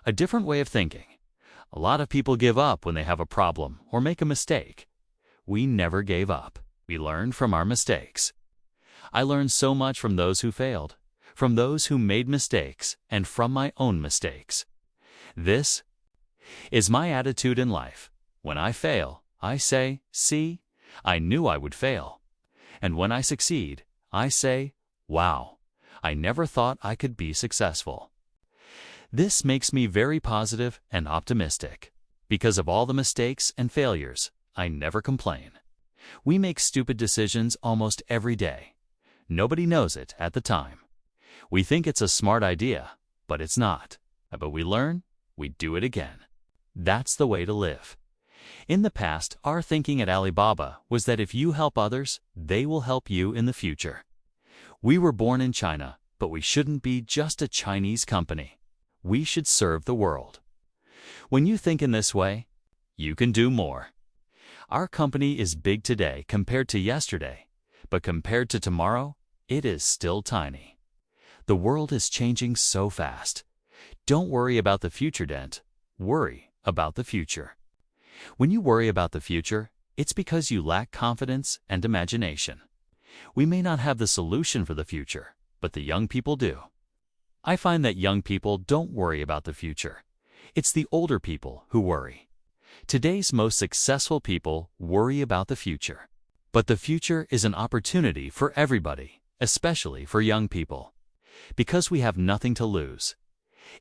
A different way of thinking. A lot of people give up when they have a problem or make a mistake. We never gave up. We learned from our mistakes. I learned so much from those who failed, from those who made mistakes, and from my own mistakes. This is my attitude in life. When I fail, I say, "See, I knew I would fail." And when I succeed, I say, "Wow, I never thought I could be successful." This makes me very positive and optimistic. Because of all the mistakes and failures, I never complain. We make stupid decisions almost every day. Nobody knows it at the time. We think it's a smart idea, but it's not. But we learn, we do it again. That's the way to live. In the past, our thinking at Alibaba was that if you help others, they will help you in the future. We were born in China, but we shouldn't be just a Chinese company. We should serve the world. When you think in this way, you can do more. Our company is big today compared to yesterday, but compared to tomorrow, it is still tiny. The world is changing so fast. Don't worry about the future, Dent. Worry about the future. When you worry about the future, it's because you lack confidence and imagination. We may not have the solution for the future, but the young people do. I find that young people don't worry about the future. It's the older people who worry. Today's most successful people worry about the future. But the future is an opportunity for everybody, especially for young people. Because we have nothing to lose.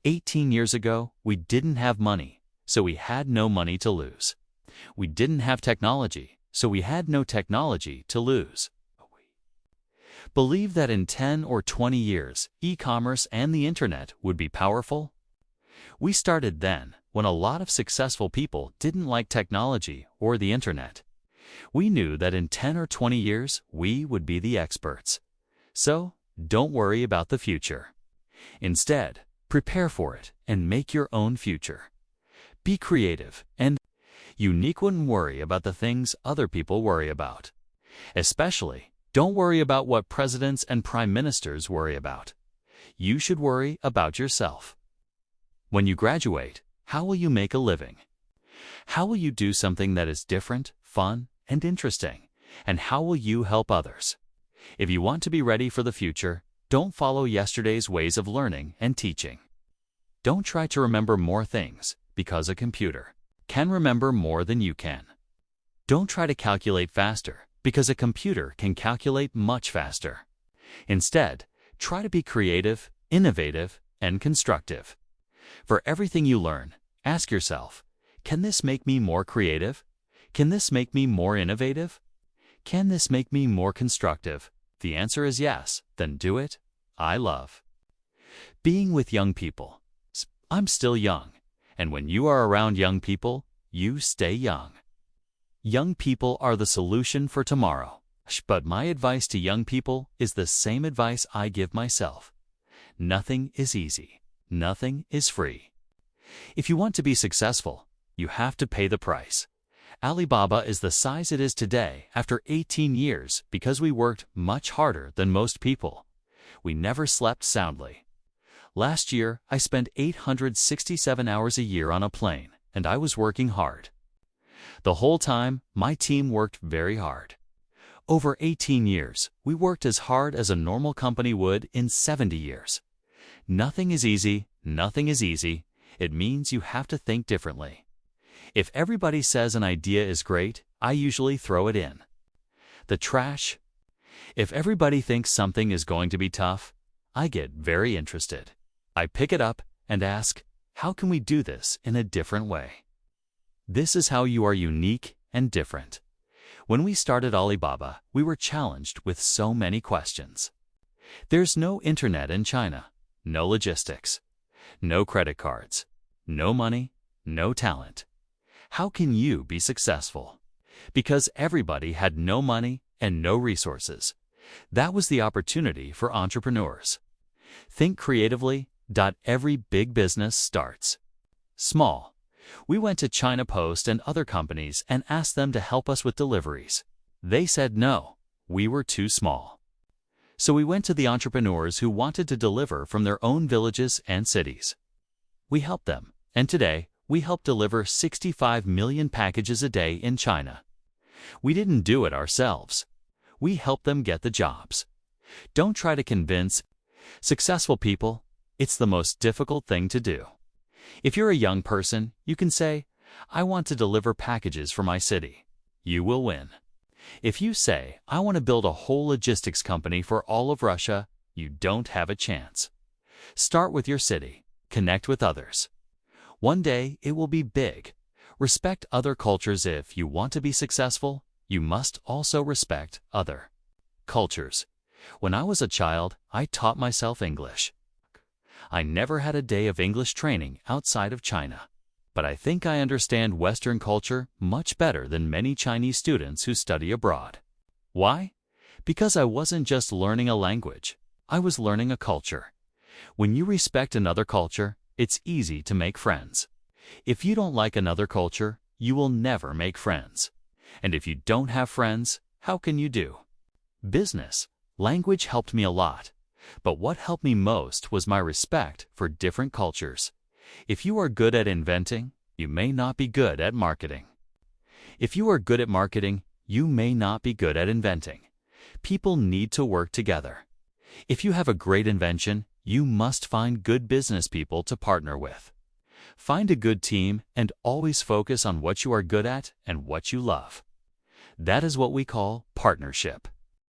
18 years ago, we didn't have money, so we had no money to lose. We didn't have technology, so we had no technology to lose. Believe that in 10 or 20 years, e-commerce and the internet would be powerful? We started then, when a lot of successful people didn't like technology or the internet. We knew that in 10 or 20 years, we would be the experts. So, don't worry about the future. Instead, prepare for it and make your own future. Be creative and unique. Wouldn't worry about the things other people worry about. Especially, don't worry about what presidents and prime ministers worry about. You should worry about yourself. When you graduate, how will you make a living? How will you do something that is different, fun, and interesting? And how will you help others? If you want to be ready for the future, don't follow yesterday's ways of learning and teaching. Don't try to remember more things, because a computer can remember more than you can. Don't try to calculate faster, because a computer can calculate much faster. Instead, try to be creative, innovative, and constructive. For everything you learn, ask yourself, can this make me more creative? Can this make me more innovative? Can this make me more constructive? The answer is yes, then do it. I love being with young people. I'm still young, and when you are around young people, you stay young. Young people are the solution for tomorrow. But my advice to young people is the same advice I give myself. Nothing is easy. Nothing is free. If you want to be successful, you have to pay the price. Alibaba is the size it is today after 18 years because we worked much harder than most people. We never slept soundly. Last year, I spent 867 hours a year on a plane, and I was working hard. The whole time, my team worked very hard. Over 18 years, we worked as hard as a normal company would in 70 years. Nothing is easy, nothing is easy. It means you have to think differently. If everybody says an idea is great, I usually throw it in the trash. If everybody thinks something is going to be tough, I get very interested. I pick it up and ask, how can we do this in a different way? This is how you are unique and different. When we started Alibaba, we were challenged with so many questions. There's no internet in China, no logistics, no credit cards, no money, no talent. How can you be successful? Because everybody had no money and no resources. That was the opportunity for entrepreneurs. Think creatively. Every big business starts small. We went to China Post and other companies and asked them to help us with deliveries. They said no, we were too small. So we went to the entrepreneurs who wanted to deliver from their own villages and cities. We helped them, And today, we help deliver 65 million packages a day in China. We didn't do it ourselves. We helped them get the jobs. Don't try to convince successful people. It's the most difficult thing to do. If you're a young person, you can say, "I want to deliver packages for my city." You will win. If you say, "I want to build a whole logistics company for all of Russia," you don't have a chance. Start with your city. Connect with others. One day, it will be big. Respect other cultures. If you want to be successful, you must also respect other cultures. When I was a child, I taught myself English. I never had a day of English training outside of China. But I think I understand Western culture much better than many Chinese students who study abroad. Why? Because I wasn't just learning a language. I was learning a culture. When you respect another culture, it's easy to make friends. If you don't like another culture, you will never make friends. And if you don't have friends, how can you do business? Language helped me a lot. But what helped me most was my respect for different cultures. If you are good at inventing, you may not be good at marketing. If you are good at marketing, you may not be good at inventing. People need to work together. If you have a great invention, you must find good business people to partner with. Find a good team and always focus on what you are good at and what you love. That is what we call partnership.